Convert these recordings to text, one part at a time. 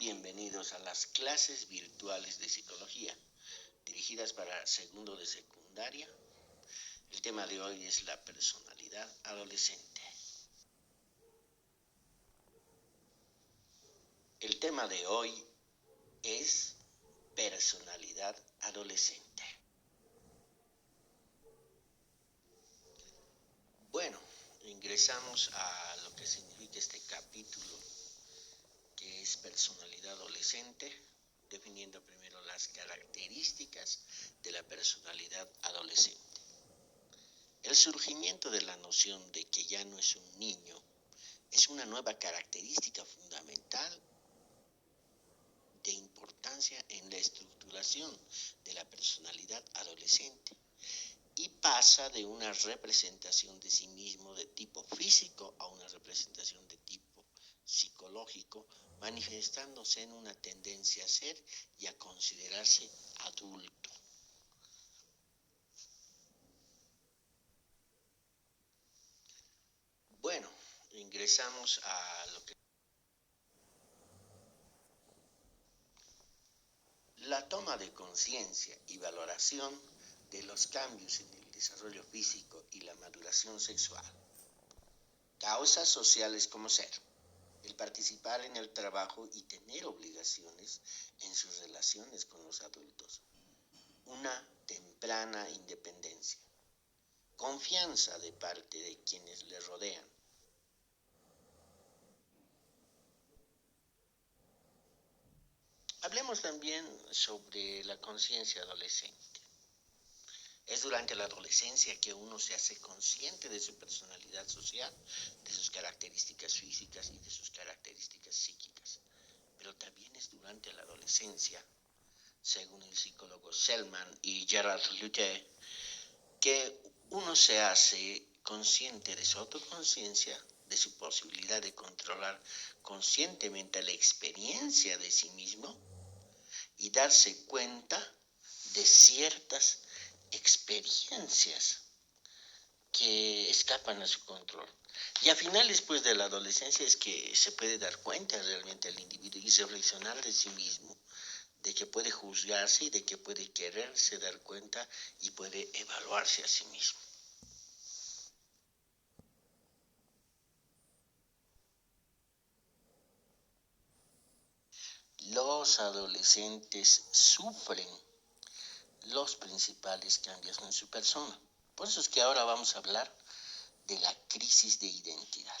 Bienvenidos a las clases virtuales de psicología, dirigidas para segundo de secundaria. El tema de hoy es la personalidad adolescente. El tema de hoy es personalidad adolescente. Bueno, ingresamos a lo que significa este capítulo, que es personalidad adolescente, definiendo primero las características de la personalidad adolescente. El surgimiento de la noción de que ya no es un niño es una nueva característica fundamental de importancia en la estructuración de la personalidad adolescente y pasa de una representación de sí mismo de tipo físico a una representación de tipo psicológico, manifestándose en una tendencia a ser y a considerarse adulto. Bueno, ingresamos a lo que la toma de conciencia y valoración de los cambios en el desarrollo físico y la maduración sexual. Causas sociales como ser, el participar en el trabajo y tener obligaciones en sus relaciones con los adultos. Una temprana independencia. Confianza de parte de quienes le rodean. Hablemos también sobre la conciencia adolescente. Es durante la adolescencia que uno se hace consciente de su personalidad social, de sus características físicas y de sus características psíquicas. Pero también es durante la adolescencia, según el psicólogo Selman y Gerard Lute, que uno se hace consciente de su autoconciencia, de su posibilidad de controlar conscientemente la experiencia de sí mismo y darse cuenta de ciertas experiencias que escapan a su control. Y a finales pues de la adolescencia es que se puede dar cuenta realmente al individuo y reflexionar de sí mismo, de que puede juzgarse y de que puede quererse dar cuenta y puede evaluarse a sí mismo. Los adolescentes sufren los principales cambios en su persona. Por eso es que ahora vamos a hablar de la crisis de identidad.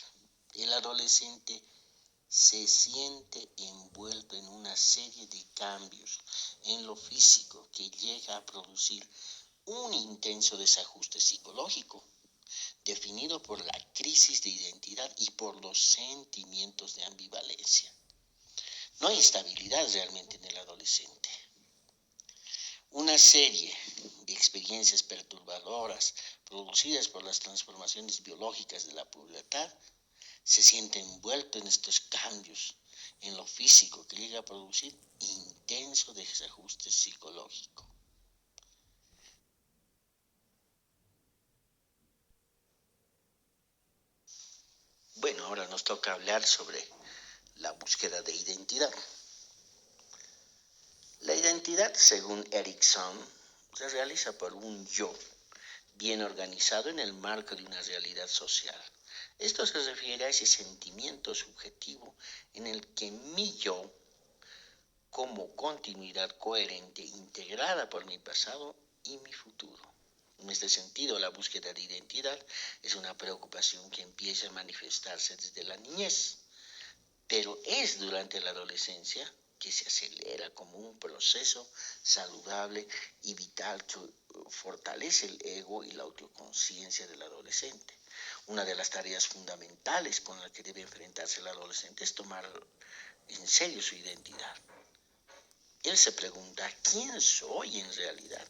El adolescente se siente envuelto en una serie de cambios en lo físico que llega a producir un intenso desajuste psicológico, definido por la crisis de identidad y por los sentimientos de ambivalencia. No hay estabilidad realmente en el adolescente. Una serie de experiencias perturbadoras producidas por las transformaciones biológicas de la pubertad se siente envuelto en estos cambios en lo físico que llega a producir intenso desajuste psicológico. Bueno, ahora nos toca hablar sobre la búsqueda de identidad. La identidad, según Erikson, se realiza por un yo bien organizado en el marco de una realidad social. Esto se refiere a ese sentimiento subjetivo en el que mi yo, como continuidad coherente, integrada por mi pasado y mi futuro. En este sentido, la búsqueda de identidad es una preocupación que empieza a manifestarse desde la niñez, pero es durante la adolescencia que se acelera como un proceso saludable y vital que fortalece el ego y la autoconciencia del adolescente. Una de las tareas fundamentales con las que debe enfrentarse el adolescente es tomar en serio su identidad. Él se pregunta, ¿quién soy en realidad?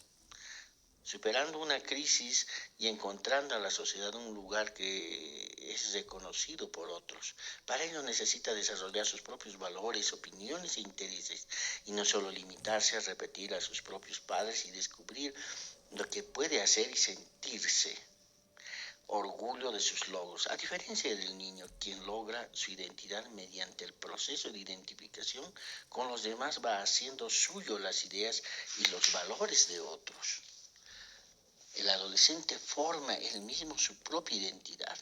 Superando una crisis y encontrando a la sociedad un lugar que es reconocido por otros. Para ello necesita desarrollar sus propios valores, opiniones e intereses, y no solo limitarse a repetir a sus propios padres y descubrir lo que puede hacer y sentirse. orgullo de sus logros, a diferencia del niño, quien logra su identidad mediante el proceso de identificación con los demás, va haciendo suyo las ideas y los valores de otros. El adolescente forma él mismo su propia identidad.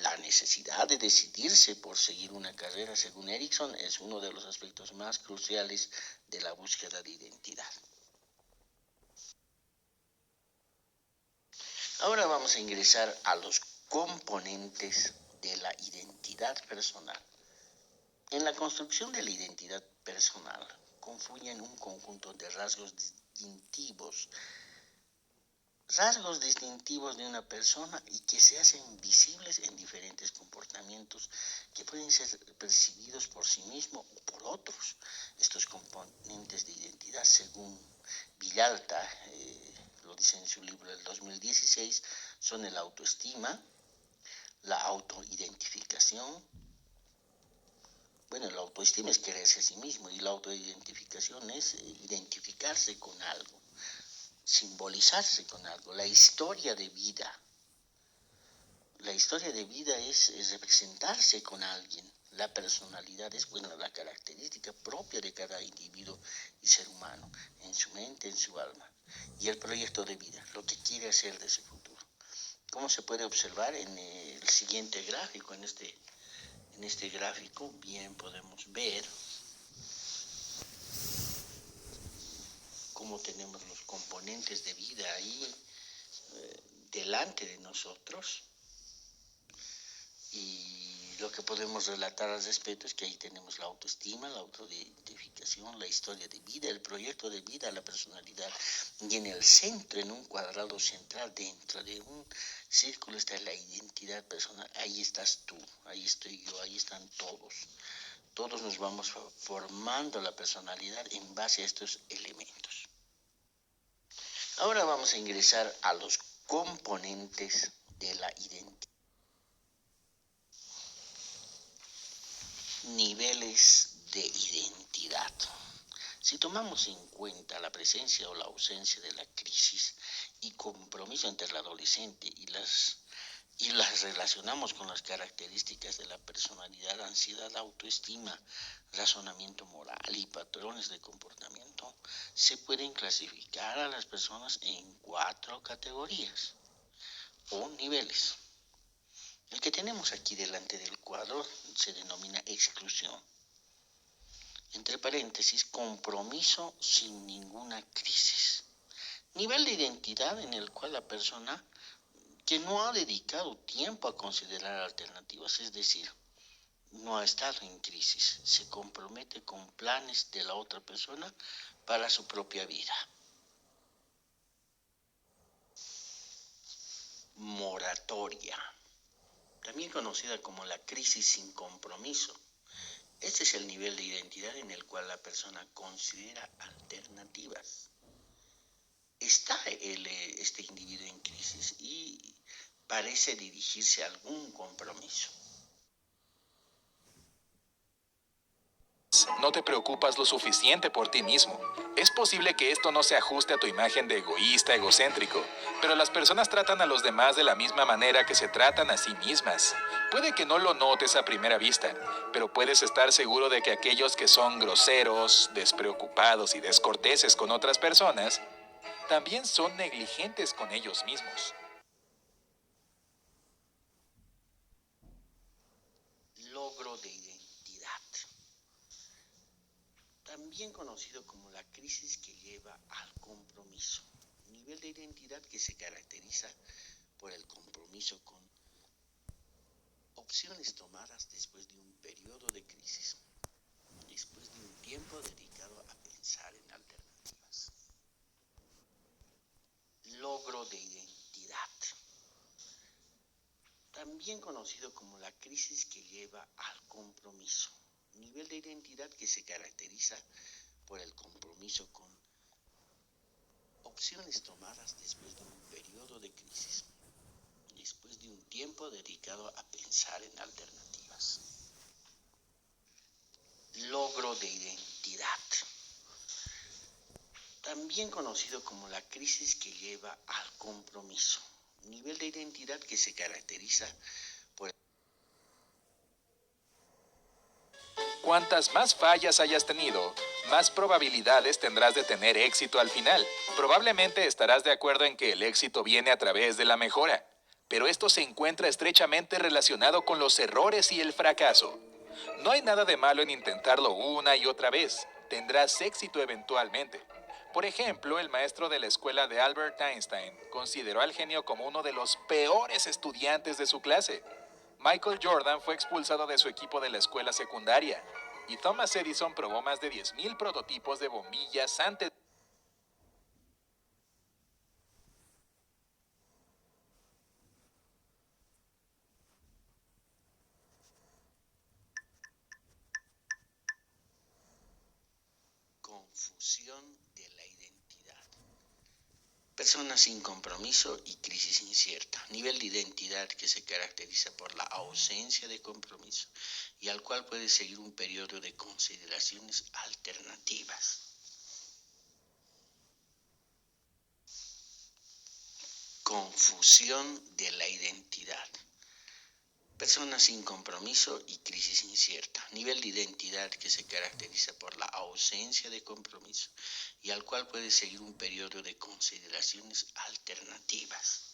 La necesidad de decidirse por seguir una carrera, según Erikson, es uno de los aspectos más cruciales de la búsqueda de identidad. Ahora vamos a ingresar a los componentes de la identidad personal. En la construcción de la identidad personal confluyen un conjunto de rasgos distintivos de una persona y que se hacen visibles en diferentes comportamientos que pueden ser percibidos por sí mismo o por otros. Estos componentes de identidad, según Villalta, lo dice en su libro del 2016, son el autoestima, la autoidentificación. Bueno, la autoestima es quererse a sí mismo y la autoidentificación es identificarse con algo, simbolizarse con algo. La historia de vida es representarse con alguien. La personalidad es, la característica propia de cada individuo y ser humano, en su mente, en su alma. Y el proyecto de vida, lo que quiere hacer de su futuro. Como se puede observar en el siguiente gráfico, en este gráfico bien podemos ver cómo tenemos los componentes de vida ahí delante de nosotros, y lo que podemos relatar al respecto es que ahí tenemos la autoestima, la autoidentificación, la historia de vida, el proyecto de vida, la personalidad, y en el centro, en un cuadrado central, dentro de un círculo, está la identidad personal. Ahí estás tú, ahí estoy yo, ahí están todos nos vamos formando la personalidad en base a estos elementos. Ahora vamos a ingresar a los componentes de la identidad. Niveles de identidad. Si tomamos en cuenta la presencia o la ausencia de la crisis y compromiso entre el adolescente y las relacionamos con las características de la personalidad, ansiedad, autoestima, razonamiento moral y patrones de comportamiento, se pueden clasificar a las personas en 4 categorías o niveles. El que tenemos aquí delante del cuadro se denomina exclusión. Entre paréntesis, compromiso sin ninguna crisis. Nivel de identidad en el cual la persona que no ha dedicado tiempo a considerar alternativas, es decir, no ha estado en crisis, se compromete con planes de la otra persona para su propia vida. Moratoria, también conocida como la crisis sin compromiso. Este es el nivel de identidad en el cual la persona considera alternativas. Está este individuo en crisis y parece dirigirse a algún compromiso. No te preocupas lo suficiente por ti mismo. Es posible que esto no se ajuste a tu imagen de egoísta, egocéntrico, pero las personas tratan a los demás de la misma manera que se tratan a sí mismas. Puede que no lo notes a primera vista, pero puedes estar seguro de que aquellos que son groseros, despreocupados y descorteses con otras personas, también son negligentes con ellos mismos. Logro de identidad, también conocido como la crisis que lleva al compromiso. Nivel de identidad que se caracteriza por el compromiso con opciones tomadas después de un periodo de crisis, después de un tiempo dedicado a pensar en alternativas. Logro de identidad, también conocido como la crisis que lleva al compromiso. Nivel de identidad que se caracteriza por el compromiso con opciones tomadas después de un periodo de crisis, después de un tiempo dedicado a pensar en alternativas. Logro de identidad, también conocido como la crisis que lleva al compromiso. nivel de identidad que se caracteriza por... Cuantas más fallas hayas tenido, más probabilidades tendrás de tener éxito al final. Probablemente estarás de acuerdo en que el éxito viene a través de la mejora, pero esto se encuentra estrechamente relacionado con los errores y el fracaso. No hay nada de malo en intentarlo una y otra vez. Tendrás éxito eventualmente. Por ejemplo, el maestro de la escuela de Albert Einstein consideró al genio como uno de los peores estudiantes de su clase. Michael Jordan fue expulsado de su equipo de la escuela secundaria. Y Thomas Edison probó más de 10.000 prototipos de bombillas antes. Confusión de la identidad. Personas sin compromiso y crisis incierta. Nivel de identidad que se caracteriza por la ausencia de compromiso y al cual puede seguir un periodo de consideraciones alternativas. Confusión de la identidad. Personas sin compromiso y crisis incierta. Nivel de identidad que se caracteriza por la ausencia de compromiso y al cual puede seguir un periodo de consideraciones alternativas.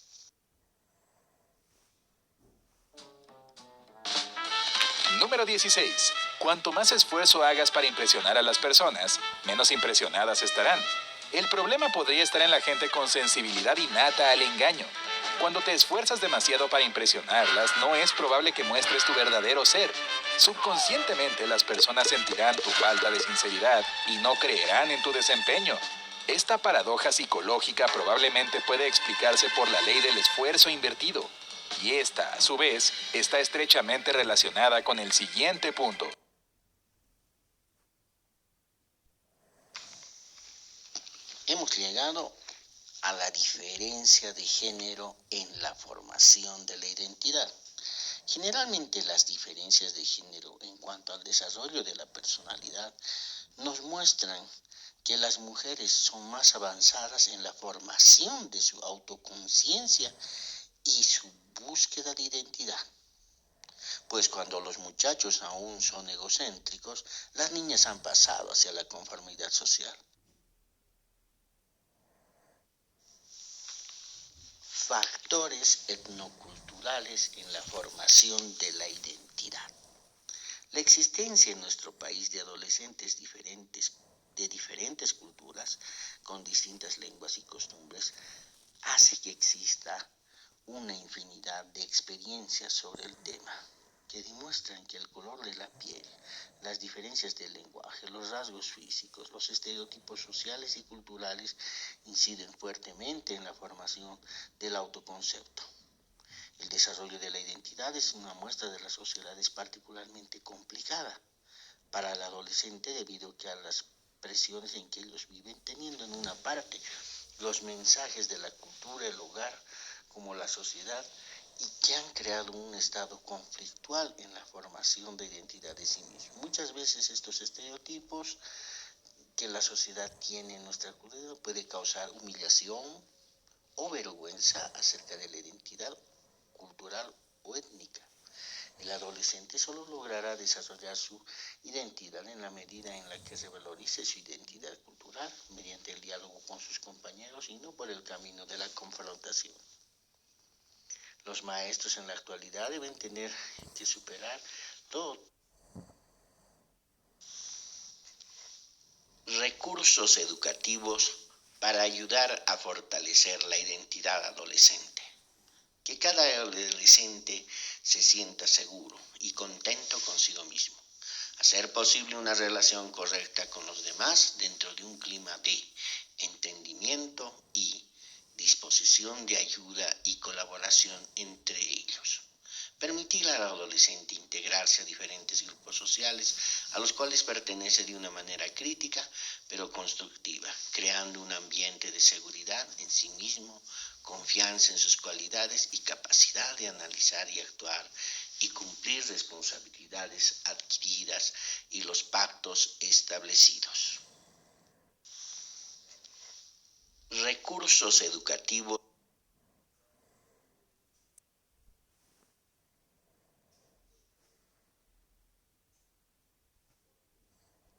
Número 16. Cuanto más esfuerzo hagas para impresionar a las personas, menos impresionadas estarán. El problema podría estar en la gente con sensibilidad innata al engaño. Cuando te esfuerzas demasiado para impresionarlas, no es probable que muestres tu verdadero ser. Subconscientemente las personas sentirán tu falta de sinceridad y no creerán en tu desempeño. Esta paradoja psicológica probablemente puede explicarse por la ley del esfuerzo invertido. Y esta, a su vez, está estrechamente relacionada con el siguiente punto. Hemos llegado a la diferencia de género en la formación de la identidad. Generalmente las diferencias de género en cuanto al desarrollo de la personalidad nos muestran que las mujeres son más avanzadas en la formación de su autoconciencia y su búsqueda de identidad. Pues cuando los muchachos aún son egocéntricos, las niñas han pasado hacia la conformidad social. Factores etnoculturales en la formación de la identidad. La existencia en nuestro país de adolescentes de diferentes culturas, con distintas lenguas y costumbres, hace que exista una infinidad de experiencias sobre el tema, que demuestran que el color de la piel, las diferencias del lenguaje, los rasgos físicos, los estereotipos sociales y culturales inciden fuertemente en la formación del autoconcepto. El desarrollo de la identidad es una muestra de la sociedad es particularmente complicada para el adolescente debido a las presiones en que ellos viven, teniendo en una parte los mensajes de la cultura, el hogar, como la sociedad, y que han creado un estado conflictual en la formación de identidad de sí mismo. Muchas veces estos estereotipos que la sociedad tiene en nuestra cultura puede causar humillación o vergüenza acerca de la identidad cultural o étnica. El adolescente solo logrará desarrollar su identidad en la medida en la que se valorice su identidad cultural mediante el diálogo con sus compañeros y no por el camino de la confrontación. Los maestros en la actualidad deben tener que superar todo. Recursos educativos para ayudar a fortalecer la identidad adolescente. Que cada adolescente se sienta seguro y contento consigo mismo. Hacer posible una relación correcta con los demás dentro de un clima de entendimiento y disposición de ayuda y colaboración entre ellos. Permitir al adolescente integrarse a diferentes grupos sociales a los cuales pertenece de una manera crítica pero constructiva, creando un ambiente de seguridad en sí mismo, confianza en sus cualidades y capacidad de analizar y actuar y cumplir responsabilidades adquiridas y los pactos establecidos. Recursos educativos